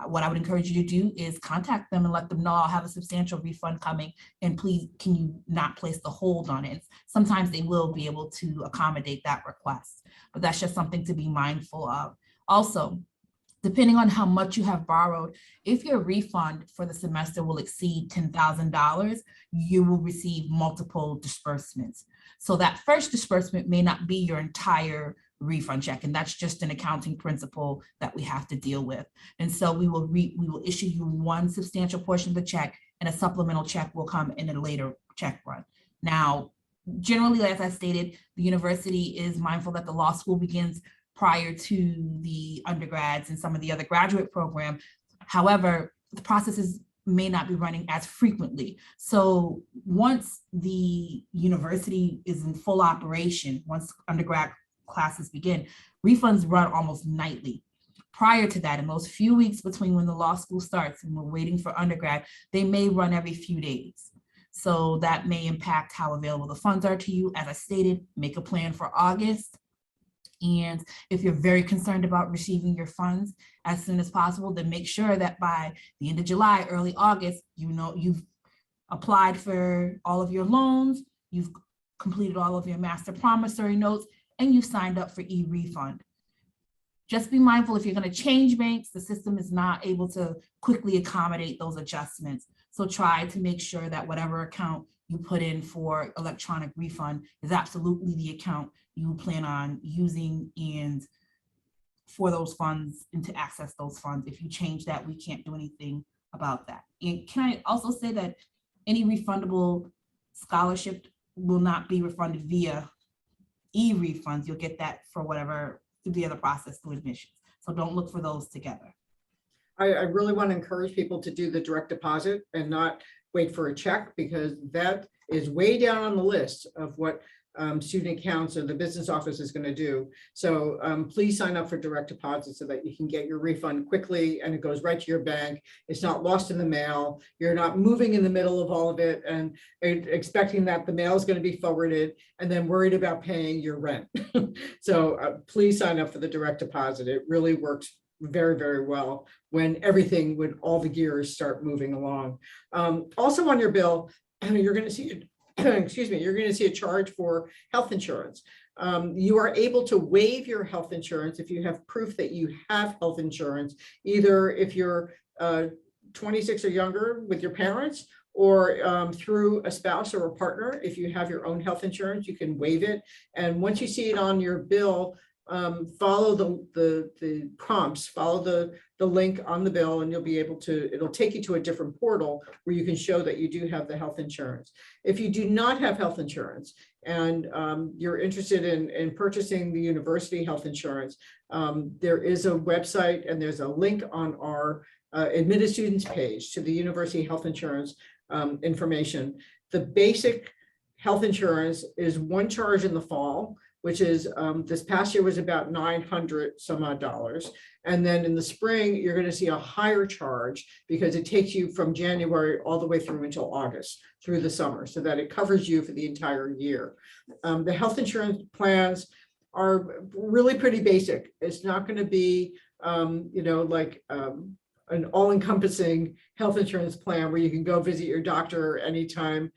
what I would encourage you to do is contact them and let them know I'll have a substantial refund coming, and please, can you not place the hold on it? Sometimes they will be able to accommodate that request, but that's just something to be mindful of. Also, depending on how much you have borrowed, if your refund for the semester will exceed $10,000, you will receive multiple disbursements. So that first disbursement may not be your entire refund check, and that's just an accounting principle that we have to deal with. And so we will issue you one substantial portion of the check, and a supplemental check will come in a later check run. Now, generally, as I stated, the university is mindful that the law school begins prior to the undergrads and some of the other graduate programs. However, the processes may not be running as frequently. So once the university is in full operation, once undergrad classes begin, refunds run almost nightly. Prior to that, in those few weeks between when the law school starts and we're waiting for undergrad, they may run every few days. So that may impact how available the funds are to you. As I stated, make a plan for August. And if you're very concerned about receiving your funds as soon as possible, then make sure that by the end of July, early August, you know you've applied for all of your loans, you've completed all of your master promissory notes, and you signed up for e-refund. Just be mindful, if you're going to change banks, the system is not able to quickly accommodate those adjustments. So try to make sure that whatever account you put in for electronic refund is absolutely the account you plan on using and for those funds and to access those funds. If you change that, we can't do anything about that. And can I also say that any refundable scholarship will not be refunded via e-refunds. You'll get that for whatever, through the other process through admissions. So don't look for those together. I really want to encourage people to do the direct deposit and not wait for a check, because that is way down on the list of what student accounts or the business office is going to do. So please sign up for direct deposit so that you can get your refund quickly and it goes right to your bank. It's not lost in the mail. You're not moving in the middle of all of it and expecting that the mail is going to be forwarded and then worried about paying your rent. So please sign up for the direct deposit. It really works very, very well when everything, when all the gears start moving along. Also on your bill, you're going to see excuse me, you're going to see a charge for health insurance. You are able to waive your health insurance if you have proof that you have health insurance, either if you're 26 or younger with your parents, or through a spouse or a partner. If you have your own health insurance, you can waive it. And once you see it on your bill, follow the prompts, follow the link on the bill, and you'll be able to, it'll take you to a different portal where you can show that you do have the health insurance. If you do not have health insurance and you're interested in purchasing the university health insurance, there is a website and there's a link on our admitted students page to the university health insurance information. The basic health insurance is one charge in the fall, which is this past year was about $900 some odd dollars. And then in the spring, you're going to see a higher charge because it takes you from January all the way through until August, through the summer, so that it covers you for the entire year. The health insurance plans are really pretty basic. It's not going to be, you know, like an all-encompassing health insurance plan where you can go visit your doctor anytime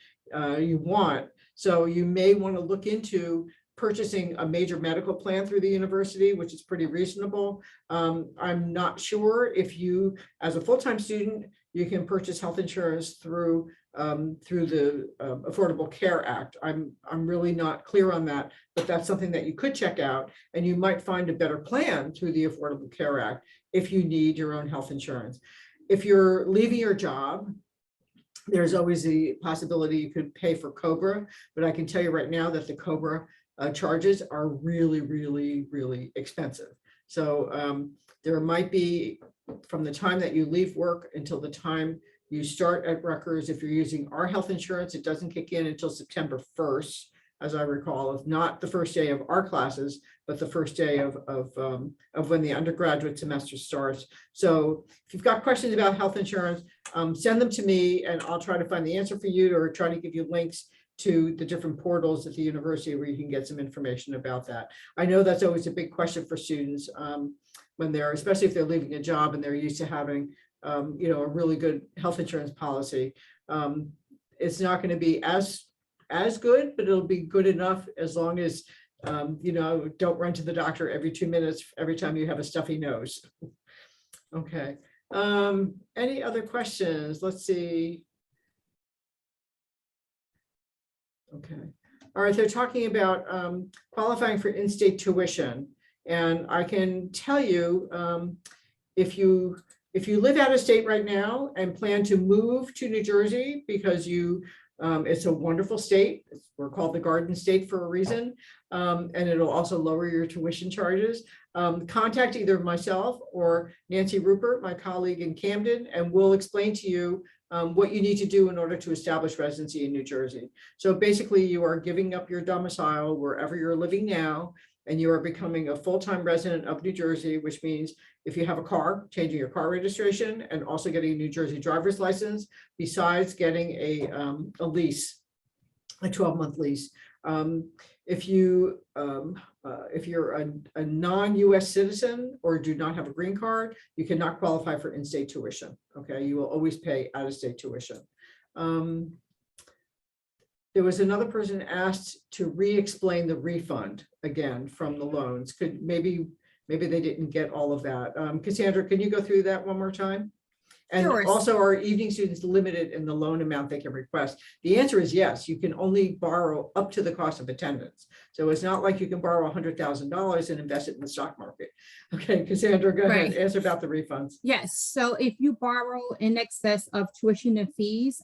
you want. So you may want to look into purchasing a major medical plan through the university, which is pretty reasonable. I'm not sure if you, as a full-time student, you can purchase health insurance through the Affordable Care Act. I'm really not clear on that, but that's something that you could check out, and you might find a better plan through the Affordable Care Act if you need your own health insurance. If you're leaving your job, there's always the possibility you could pay for COBRA, but I can tell you right now that the COBRA charges are really, really, really expensive. So there might be, from the time that you leave work until the time you start at Rutgers, if you're using our health insurance, it doesn't kick in until September 1st, as I recall, if not the first day of our classes, but the first day of when the undergraduate semester starts. So if you've got questions about health insurance, send them to me and I'll try to find the answer for you, or try to give you links to the different portals at the university where you can get some information about that. I know that's always a big question for students when they're, especially if they're leaving a job and they're used to having a really good health insurance policy. It's not going to be as good, but it'll be good enough as long as don't run to the doctor every 2 minutes every time you have a stuffy nose. Okay. Any other questions? Let's see. Okay. All right. They're talking about qualifying for in-state tuition, and I can tell you if you live out of state right now and plan to move to New Jersey because it's a wonderful state. We're called the Garden State for a reason. And it'll also lower your tuition charges. Contact either myself or Nancy Rupert, my colleague in Camden, and we'll explain to you what you need to do in order to establish residency in New Jersey. So basically you are giving up your domicile wherever you're living now, and you are becoming a full-time resident of New Jersey, which means if you have a car, changing your car registration and also getting a New Jersey driver's license, besides getting a lease, a 12-month lease. If you're a non-US citizen or do not have a green card, you cannot qualify for in-state tuition. Okay, you will always pay out-of-state tuition. There was another person asked to re-explain the refund again from the loans. Could maybe they didn't get all of that. Cassandra, can you go through that one more time? And Sure. also, are evening students limited in the loan amount they can request? The answer is yes. You can only borrow up to the cost of attendance. So it's not like you can borrow $100,000 and invest it in the stock market. Okay, Cassandra, go ahead. Answer about the refunds. Yes. So if you borrow in excess of tuition and fees,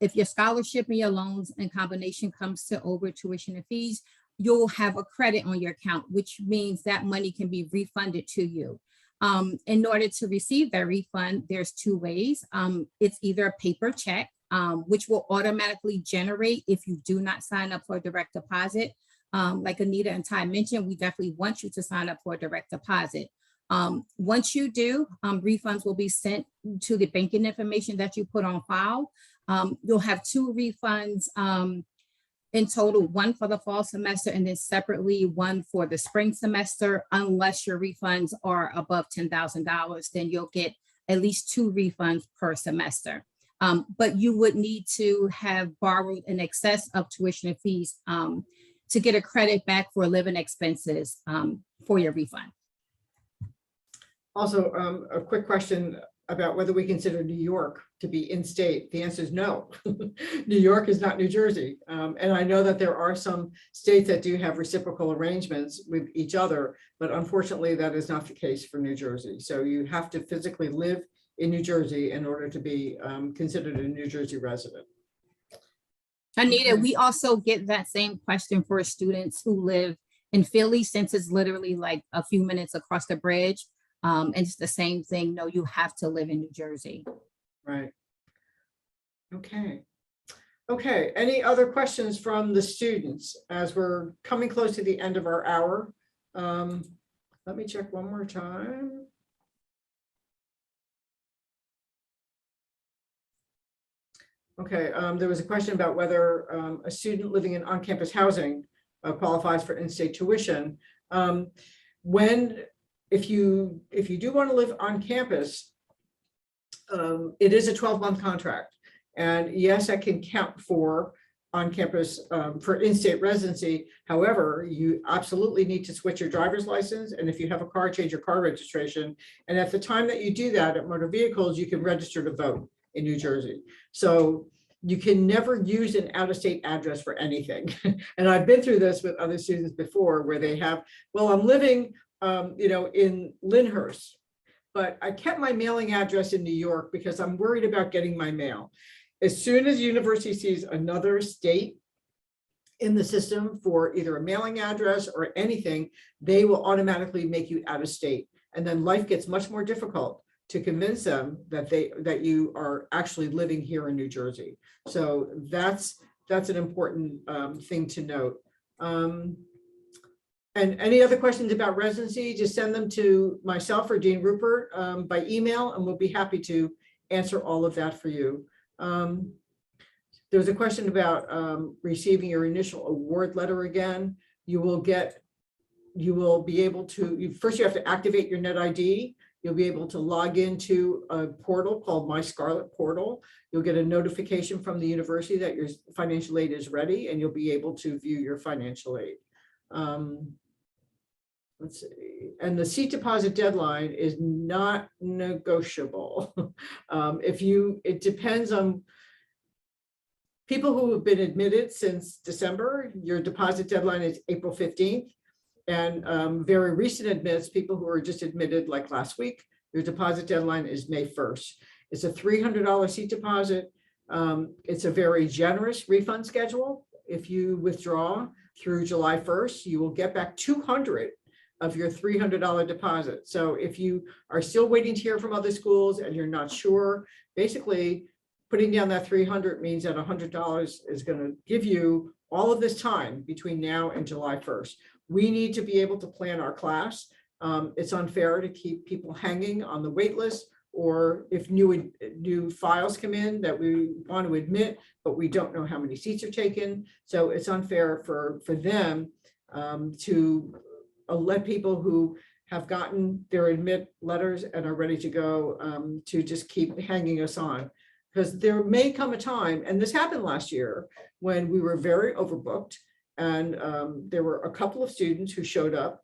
if your scholarship and your loans in combination comes to over tuition and fees, you'll have a credit on your account, which means that money can be refunded to you. In order to receive that refund, there's two ways. It's either a paper check, which will automatically generate if you do not sign up for a direct deposit. Like Anita and Ty mentioned, we definitely want you to sign up for a direct deposit. Once you do, refunds will be sent to the banking information that you put on file. You'll have two refunds in total, one for the fall semester and then separately one for the spring semester. Unless your refunds are above $10,000, then you'll get at least two refunds per semester. But you would need to have borrowed in excess of tuition and fees to get a credit back for living expenses for your refund. Also, a quick question about whether we consider New York to be in state. The answer is no. New York is not New Jersey. And I know that there are some states that do have reciprocal arrangements with each other, but unfortunately that is not the case for New Jersey. So you have to physically live in New Jersey in order to be considered a New Jersey resident. Anita, we also get that same question for students who live in Philly, since it's literally like a few minutes across the bridge. And it's the same thing. No, you have to live in New Jersey. Right. Okay. Okay. Any other questions from the students as we're coming close to the end of our hour? Let me check one more time. Okay. There was a question about whether a student living in on-campus housing qualifies for in-state tuition. If you do want to live on campus, it is a 12-month contract. And yes, that can count for on campus for in-state residency. However, you absolutely need to switch your driver's license. And if you have a car, change your car registration. And at the time that you do that at motor vehicles, you can register to vote in New Jersey. So you can never use an out-of-state address for anything. And I've been through this with other students before where they have, well, I'm living in Lyndhurst, but I kept my mailing address in New York because I'm worried about getting my mail. As soon as university sees another state in the system for either a mailing address or anything, they will automatically make you out of state. And then life gets much more difficult to convince them that you are actually living here in New Jersey. So that's an important thing to note. And any other questions about residency, just send them to myself or Dean Rupert by email, and we'll be happy to answer all of that for you. There was a question about receiving your initial award letter again. You will be able to, first you have to activate your net ID. You'll be able to log into a portal called My Scarlet Portal. You'll get a notification from the university that your financial aid is ready, and you'll be able to view your financial aid. Let's see, and the seat deposit deadline is not negotiable. It depends on people who have been admitted since December. Your deposit deadline is April 15th. And very recent admits, people who were just admitted like last week, your deposit deadline is May 1st. It's a $300 seat deposit. It's a very generous refund schedule. If you withdraw through July 1st, you will get back $200 of your $300 deposit. So if you are still waiting to hear from other schools and you're not sure, basically putting down that $300 means that $100 is going to give you all of this time between now and July 1st. We need to be able to plan our class. It's unfair to keep people hanging on the wait list, or if new files come in that we want to admit, but we don't know how many seats are taken. So it's unfair for them to let people who have gotten their admit letters and are ready to go to just keep hanging us on. Because there may come a time, and this happened last year, when we were very overbooked, and there were a couple of students who showed up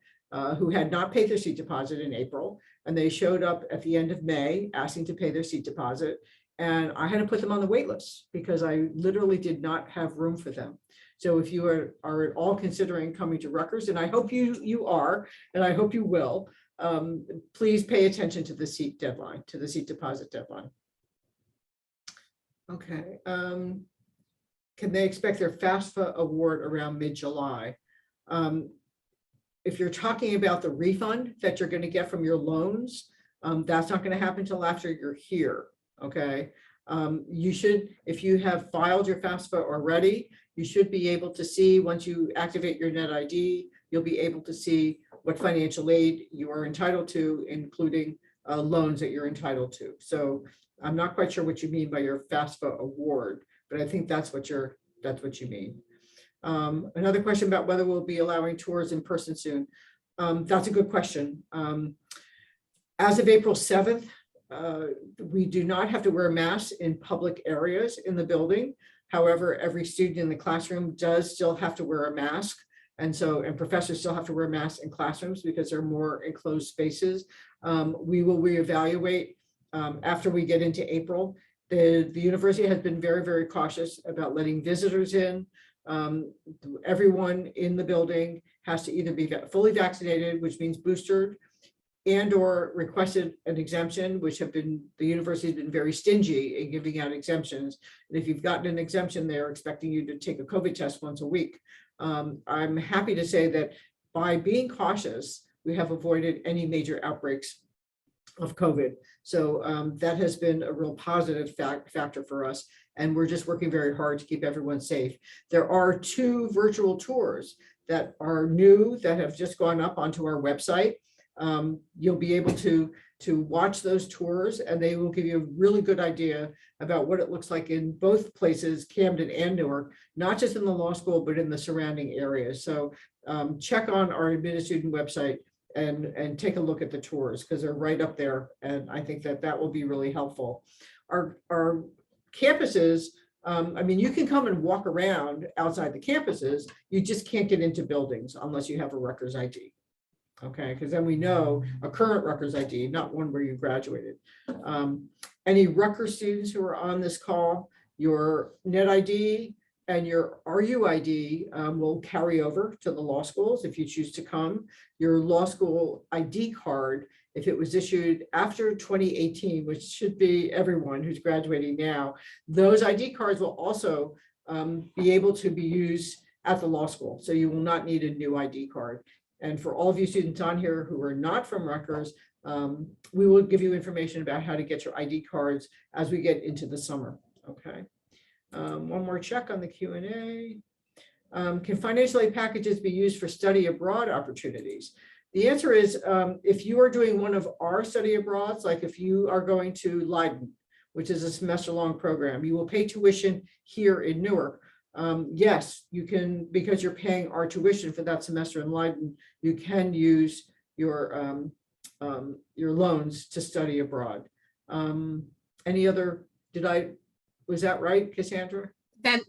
who had not paid their seat deposit in April, and they showed up at the end of May asking to pay their seat deposit, and I had to put them on the wait list because I literally did not have room for them. So if you are at all considering coming to Rutgers, and I hope you are, and I hope you will, please pay attention to the seat deadline, to the seat deposit deadline. Okay. Can they expect their FAFSA award around mid-July? If you're talking about the refund that you're going to get from your loans, that's not going to happen until after you're here. Okay. You should, if you have filed your FAFSA already, you should be able to see, once you activate your net ID, you'll be able to see what financial aid you are entitled to, including loans that you're entitled to. So I'm not quite sure what you mean by your FAFSA award, but I think that's what you mean. Another question about whether we'll be allowing tours in person soon. That's a good question. As of April 7th, we do not have to wear masks in public areas in the building. However, every student in the classroom does still have to wear a mask. And professors still have to wear masks in classrooms because they're more enclosed spaces. We will reevaluate after we get into April. The university has been very, very cautious about letting visitors in. Everyone in the building has to either be fully vaccinated, which means boosted, and or requested an exemption, which the university has been very stingy in giving out exemptions. And if you've gotten an exemption, they're expecting you to take a COVID test once a week. I'm happy to say that by being cautious, we have avoided any major outbreaks of COVID. So that has been a real positive factor for us. And we're just working very hard to keep everyone safe. There are 2 virtual tours that are new that have just gone up onto our website. You'll be able to watch those tours, and they will give you a really good idea about what it looks like in both places, Camden and Newark, not just in the law school, but in the surrounding areas. So check on our admitted student website and take a look at the tours, because they're right up there. And I think that will be really helpful. Our campuses I mean, you can come and walk around outside the campuses, you just can't get into buildings unless you have a Rutgers ID. Okay, because then we know a current Rutgers ID, not one where you graduated. Any Rutgers students who are on this call, your net ID and your RUID will carry over to the law schools if you choose to come. Your law school ID card, if it was issued after 2018, which should be everyone who's graduating now, those ID cards will also be able to be used at the law school. So you will not need a new ID card. And for all of you students on here who are not from Rutgers, we will give you information about how to get your ID cards as we get into the summer. Okay. One more check on the Q&A. Can financial aid packages be used for study abroad opportunities? The answer is, if you are doing one of our study abroads, like if you are going to Leiden, which is a semester-long program, you will pay tuition here in Newark. Yes, you can, because you're paying our tuition for that semester in Leiden, you can use your loans to study abroad. Any other, was that right, Cassandra?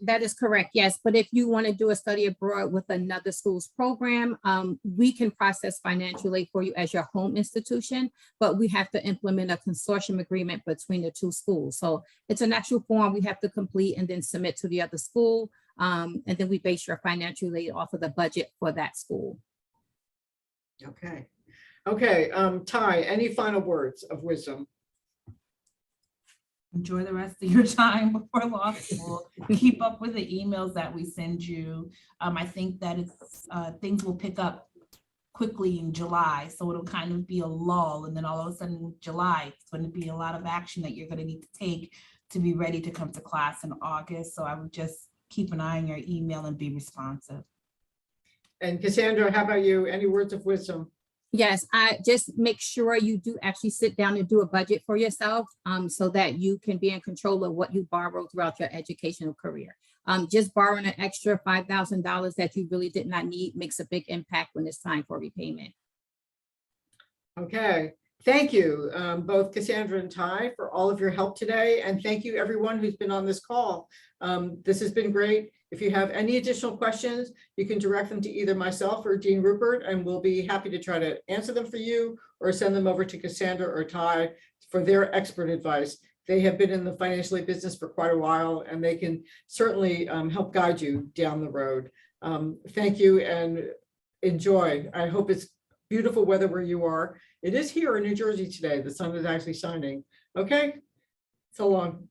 That is correct, yes. But if you want to do a study abroad with another school's program, we can process financial aid for you as your home institution, but we have to implement a consortium agreement between the two schools. So it's an actual form we have to complete and then submit to the other school. And then we base your financial aid off of the budget for that school. Okay. Okay, Ty, any final words of wisdom? Enjoy the rest of your time before law school. Keep up with the emails that we send you. I think that it's things will pick up quickly in July, so it'll kind of be a lull, and then all of a sudden in July, it's going to be a lot of action that you're going to need to take to be ready to come to class in August. So I would just keep an eye on your email and be responsive. And Cassandra, how about you? Any words of wisdom? Yes, I just make sure you do actually sit down and do a budget for yourself so that you can be in control of what you borrow throughout your educational career. Just borrowing an extra $5,000 that you really did not need makes a big impact when it's time for repayment. Okay, thank you, both Cassandra and Ty, for all of your help today. And thank you everyone who's been on this call. This has been great. If you have any additional questions, you can direct them to either myself or Dean Rupert, and we'll be happy to try to answer them for you or send them over to Cassandra or Ty for their expert advice. They have been in the financial aid business for quite a while, and they can certainly help guide you down the road. Thank you and enjoy. I hope it's beautiful weather where you are. It is here in New Jersey today. The sun is actually shining. Okay, so long.